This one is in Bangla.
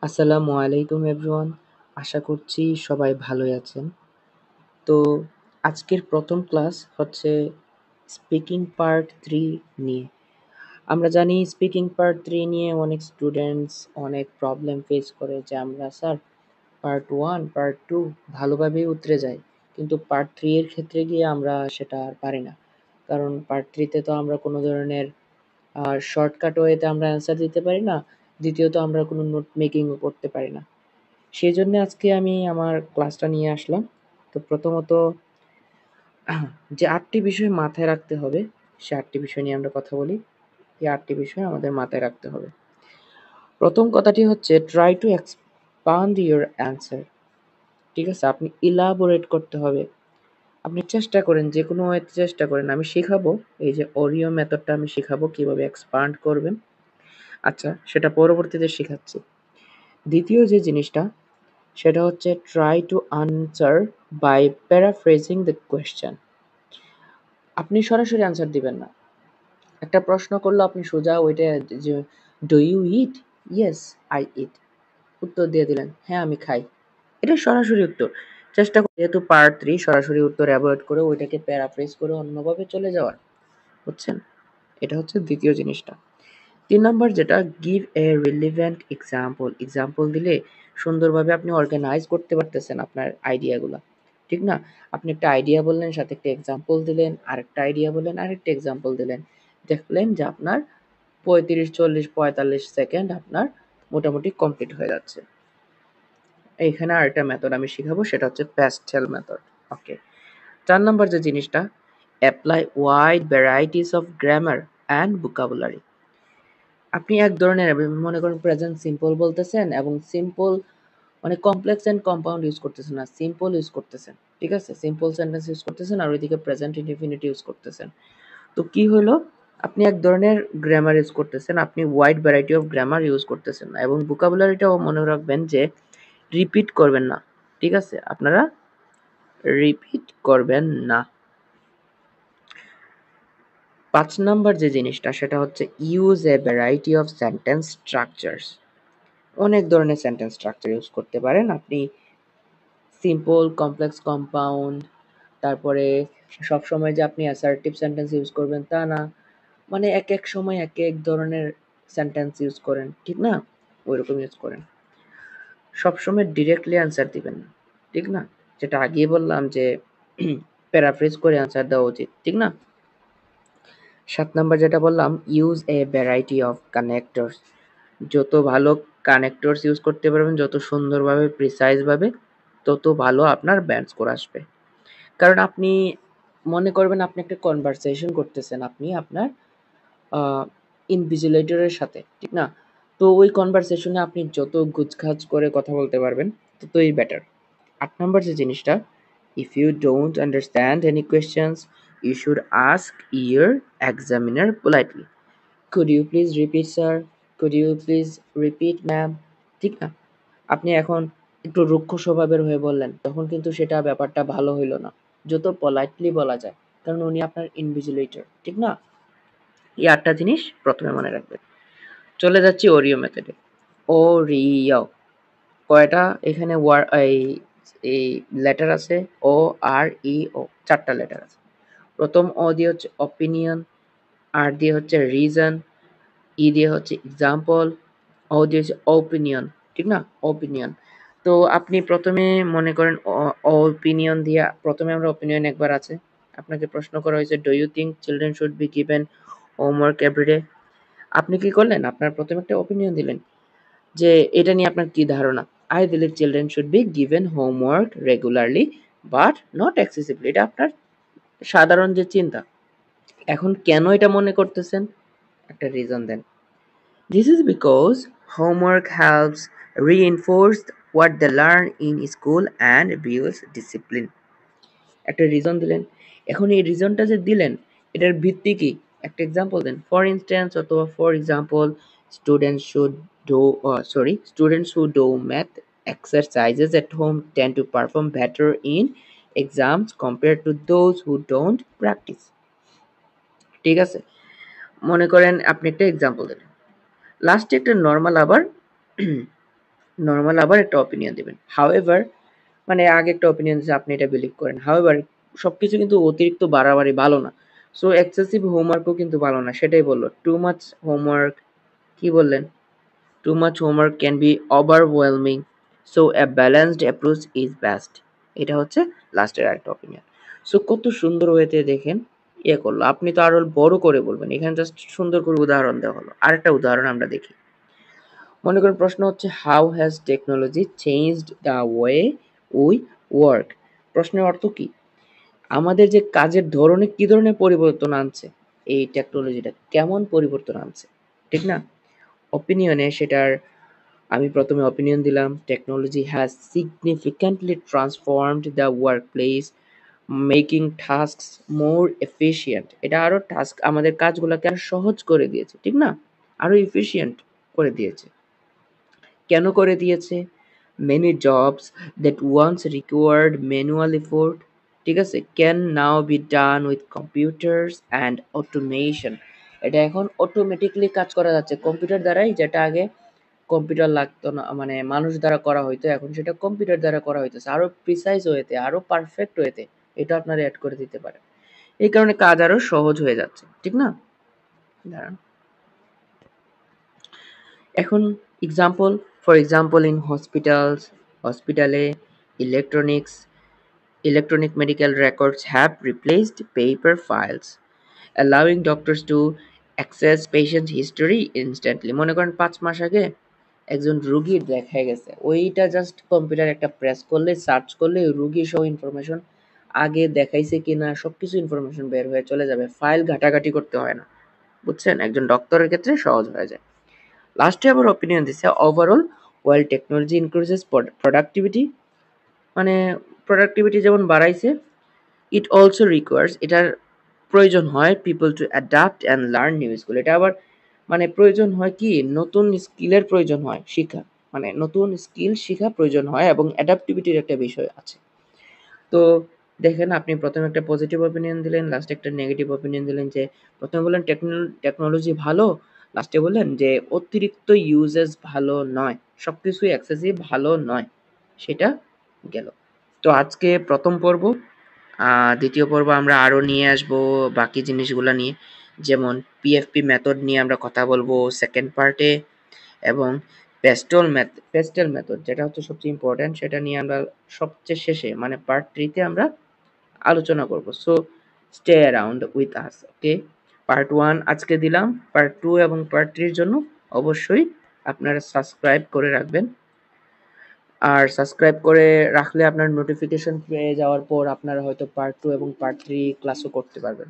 আসসালামু আলাইকুম এভরিওয়ান। আশা করছি সবাই ভালোই আছেন। তো আজকের প্রথম ক্লাস হচ্ছে স্পিকিং পার্ট 3 নিয়ে। আমরা জানি স্পিকিং পার্ট 3 নিয়ে অনেক স্টুডেন্টস অনেক প্রবলেম ফেস করে যে আমরা স্যার পার্ট 1, পার্ট 2 ভালোভাবেই উতরে যাই। কিন্তু পার্ট 3 এর ক্ষেত্রে গিয়ে আমরা সেটা আর পারি না। কারণ পার্ট 3 তে তো আমরা কোনো ধরনের শর্টকাট ওয়েতে আমরা অ্যান্সার দিতে পারি না। দ্বিতীয়ত আমরা কোনো নোট মেকিংও করতে পারি না। সেজন্য আজকে আমি আমার ক্লাসটা নিয়ে আসলাম। তো প্রথমত যে ৮টি বিষয় মাথায় রাখতে হবে, সে ৮টি বিষয় নিয়ে আমরা কথা বলি। এই ৮টি বিষয় আমাদের মাথায় রাখতে হবে। প্রথম কথাটি হচ্ছে try two expand your answer. ঠিক আছে? আপনি ইলাবোরেট করতে হবে। আপনি চেষ্টা করেন, যেকোনো ওয়েতে চেষ্টা করেন। আমি শিখাবো, এই যে ওরিও মেথডটা আমি শিখাবো কিভাবে এক্সপান্ড করবেন। আচ্ছা, সেটা পরবর্তীতে শিখাচ্ছি। দ্বিতীয় যে জিনিসটা সেটা হচ্ছে try to answer by paraphrasing the question. আপনি সরাসরি আনসার দিবেন না। একটা প্রশ্ন করলো আপনি সোজা ওইটা যে do you it? Yes I it. উত্তর দিয়ে দিলেন হ্যাঁ আমি খাই। এটা সরাসরি উত্তর। চেষ্টা করি যেহেতু পার্ট 3 সরাসরি উত্তর অ্যাভয়েড করে ওইটাকে প্যারাফ্রেজ করে অন্যভাবে চলে যাওয়ার। বুঝছেন? এটা হচ্ছে দ্বিতীয় জিনিসটা। ৩ নাম্বার যেটা give a relevant example. Example দিলে সুন্দরভাবে আপনি অর্গানাইজ করতে পারতেছেন আপনার আইডিয়াগুলা। ঠিক না? আপনি একটা আইডিয়া বললেন, সাথে একটা এক্সাম্পল দিলেন, আরেকটা আইডিয়া বললেন, আরেকটা এক্সাম্পল দিলেন। দেখলেন যে আপনার ৩৫, ৪০, ৪৫ সেকেন্ড আপনার মোটামুটি কমপ্লিট হয়ে যাচ্ছে। এইখানে আরেকটা মেথড আমি শিখাবো, সেটা হচ্ছে প্যাস্টেল মেথড। ওকে। ৪ নাম্বার যে জিনিসটা apply wide varieties of grammar and vocabulary. আপনি এক ধরনের মনে করেন প্রেজেন্ট সিম্পল বলতেছেন এবং সিম্পল মানে কমপ্লেক্স এন্ড কম্পাউন্ড ইউজ করতেছেন না, সিম্পল ইউজ করতেছেন। ঠিক আছে? সিম্পল সেন্টেন্স ইউজ করতেছেন আর ওইদিকে প্রেজেন্ট ইনডিফিনিট ইউজ করতেছেন। তো কি হলো? আপনি এক ধরনের গ্রামার ইউজ করতেছেন, আপনি wide variety of grammar use করতেছেন না এবং ভোকাবুলারিটাও মনে রাখবেন যে রিপিট করবেন না। ঠিক আছে? আপনারা রিপিট করবেন না। ৫ নাম্বার যে জিনিসটা সেটা হচ্ছে use a variety of sentence structures. অনেক ধরনের সেন্টেন্স স্ট্রাকচার ইউজ করতে পারেন আপনি। সিম্পল, কমপ্লেক্স, কম্পাউন্ড, তারপরে সবসময় যে আপনি অ্যাসার্টিভ সেন্টেন্স ইউজ করবেন তা না। মানে এক সময় এক ধরনের সেন্টেন্স ইউজ করেন। ঠিক না? ওইরকম ইউজ করেন। সবসময় ডিরেক্টলি অ্যান্সার দিবেন না। ঠিক না? যেটা আগেই বললাম যে প্যারাফ্রেজ করে অ্যান্সার দেওয়া উচিত। ঠিক না? ৭ নাম্বার যেটা বললাম use a variety of connectors. যত ভালো কানেক্টরস ইউজ করতে পারবেন, যত সুন্দরভাবে প্রিসাইজ ভাবে, তত ভালো আপনার ব্যান্ড স্কোর আসবে। কারণ আপনি মনে করবেন আপনি একটা কনভারসেশন করতেছেন আপনি আপনার ইনভিজিলেটরের সাথে। ঠিক না? তো ওই কনভারসেশনে আপনি যত গুছগাছ করে কথা বলতে পারবেন ততই বেটার। ৮ নাম্বার যে জিনিসটা if you don't understand any questions you should ask your examiner politely. Could you please repeat sir? Could you please repeat ma'am? ঠিক না? আপনি এখন একটু রুক্ষ স্বভাবের হয়ে বললেন, তখন কিন্তু সেটা ব্যাপারটা ভালো হইল না। যত পোলাইটলি বলা যায়, কারণ উনি আপনার ইনভিজিলেটর। ঠিক না? এই ৮টা জিনিস প্রথমে মনে রাখবেন। চলে যাচ্ছি ওরিও মেথডে। ওরিও কয়টা এখানে এই লেটার আছে? ও আর ই ও ৪টা লেটার আছে। প্রথম ও দিয়ে হচ্ছে অপিনিয়ন, আর দিয়ে হচ্ছে রিজন, ই দিয়ে হচ্ছে এক্সাম্পল, ও দিয়ে হচ্ছে ওপিনিয়ন। ঠিক না? ওপিনিয়ন। তো আপনি প্রথমে মনে করেন ওপিনিয়ন দিয়া প্রথমে আমরা ওপিনিয়ন একবার আছে। আপনাকে প্রশ্ন করা হয়েছে do you think children should be given homework everyday? আপনি কি করলেন? আপনার প্রথমে একটা ওপিনিয়ন দিলেন যে এটা নিয়ে আপনার কি ধারণা? I believe children should be given homework regularly but not excessively. এটা আপনার সাধারণ যে চিন্তা। এখন কেন এটা মনে করতেছেন? একটা রিজন দেন। This is because homework helps reinforce what they learn in school and builds discipline. একটা রিজন দিলেন। এখন এই রিজনটা যে দিলেন এটার ভিত্তি কি? একটা এক্সাম্পল দেন। ফর ইনস্ট্যান্স অথবা for example students who do math exercises at home tend to perform better in exams compared to those who don't practice. ঠিক আছে? মনে করেন আপনি একটা এক্সাম্পল দিলেন। লাস্টে একটা নরমাল আবার নরমাল আবার একটা অপিনিয়ন দিবেন। হাউএভার মানে আগে একটা অপিনিয়ন দিছে আপনি এটা বিলিভ করেন। হাউএভার সবকিছু কিন্তু অতিরিক্ত বাড়াবাড়ি ভালো না। সো এক্সেসিভ হোমওয়ার্কও কিন্তু ভালো না। সেটাই বলল। টু মাচ হোমওয়ার্ক কি বললেন? Too much homework can be overwhelming, so a balanced approach is best. এটা হচ্ছে লাস্টের আরেকটা অপিনিয়ন। সো কত সুন্দর ওয়েতে দেখেন করলো। আপনি তো আরো বড় করে বলবেন। এখানে জাস্ট সুন্দর করে উদাহরণ দেওয়া হলো। আরেকটা উদাহরণ আমরা দেখি। মনে করেন প্রশ্ন হচ্ছে how has technology changed the way we work? প্রশ্নের অর্থ কি? আমাদের যে কাজের ধরনে কি ধরনের পরিবর্তন আনছে এই টেকনোলজিটা কেমন পরিবর্তন আনছে, ঠিক না? অপিনিয়নে সেটার আমি প্রথমে অপিনিয়ন দিলাম technology has significantly transformed the workplace making tasks more efficient. এটা আরো টাস্ক আমাদের কাজগুলোকে আরো সহজ করে দিয়েছে, ঠিক না? আরো এফিশিয়েন্ট করে দিয়েছে। কেন করে দিয়েছে? Many jobs that once required manual effort, ঠিক আছে, can now be done with computers and automation. এটা এখন অটোমেটিকলি কাজ করা যাচ্ছে কম্পিউটার দ্বারাই, যেটা আগে কম্পিউটার লাগতো না, মানে মানুষ দ্বারা করা হইতো, এখন সেটা কম্পিউটার দ্বারা করা হইতেছে আরো প্রিসাইজ ওয়েতে, আরো পারফেক্ট ওয়েতে। এটা আপনারা অ্যাড করে দিতে পারেন। এই কারণে কাজ আরো সহজ হয়ে যাচ্ছে, ঠিক না? দাঁড়ান। এখন এক্সাম্পল, ফর এক্সাম্পল ইন হসপিটালে electronics electronic medical records have replaced paper files, allowing doctors to access patient history instantly. মনে করেন 5 মাস আগে একজন রুগীর দেখা গেছে, ওইটা জাস্ট কম্পিউটার একটা প্রেস করলে সার্চ করলে রুগী সহ ইনফরমেশন আগে দেখাইছে কিনা সবকিছু ইনফরমেশন বের হয়ে চলে যাবে। ফাইল ঘাটাঘাটি করতে হয় না, বুঝছেন? একজন ডক্টরের ক্ষেত্রে সহজ হয়ে যায়। লাস্টে আবার অপিনিয়ন দিছে ওভারঅল ওয়াইল টেকনোলজি ইনক্রিজেস প্রোডাক্টিভিটি, মানে প্রোডাক্টিভিটি যেমন বাড়াইছে, ইট অলসো রিকোয়ার্স, এটার প্রয়োজন হয় people to adapt and learn new skill. এটা আবার মানে প্রয়োজন হয় কি নতুন স্কিলের প্রয়োজন হয় শিখা, মানে নতুন স্কিল শিখা প্রয়োজন হয় এবং অ্যাডাপ্টিভিটির একটা বিষয় আছে। তো দেখেন আপনি প্রথমে একটা পজিটিভ অপিনিয়ন দিলেন, লাস্টে একটা নেগেটিভ অপিনিয়ন দিলেন। যে প্রথমে বললেন টেকনোলজি ভালো, লাস্টে বললেন যে অতিরিক্ত ইউজেস ভালো নয়, সবকিছুই এক্সেসিভ ভালো নয়। সেটা গেল। তো আজকে প্রথম পর্ব, দ্বিতীয় পর্ব আমরা আরো নিয়ে আসবো বাকি জিনিসগুলা নিয়ে, যেমন পিএফপি মেথড নিয়ে আমরা কথা বলবো সেকেন্ড পার্টে, এবং পেস্টেল মেথড যেটা হচ্ছে সবচেয়ে ইম্পর্টেন্ট, সেটা নিয়ে আমরা সবচেয়ে শেষে মানে পার্ট 3 তে আমরা আলোচনা করব। So stay around with us, okay? Part 1 আজকে দিলাম, পার্ট 2 এবং পার্ট 3 এর জন্য অবশ্যই আপনারা সাবস্ক্রাইব করে রাখবেন। আর সাবস্ক্রাইব করে রাখলে আপনার নোটিফিকেশন পেয়ে যাওয়ার পর আপনারা হয়তো পার্ট 2 এবং পার্ট 3 ক্লাসও করতে পারবেন।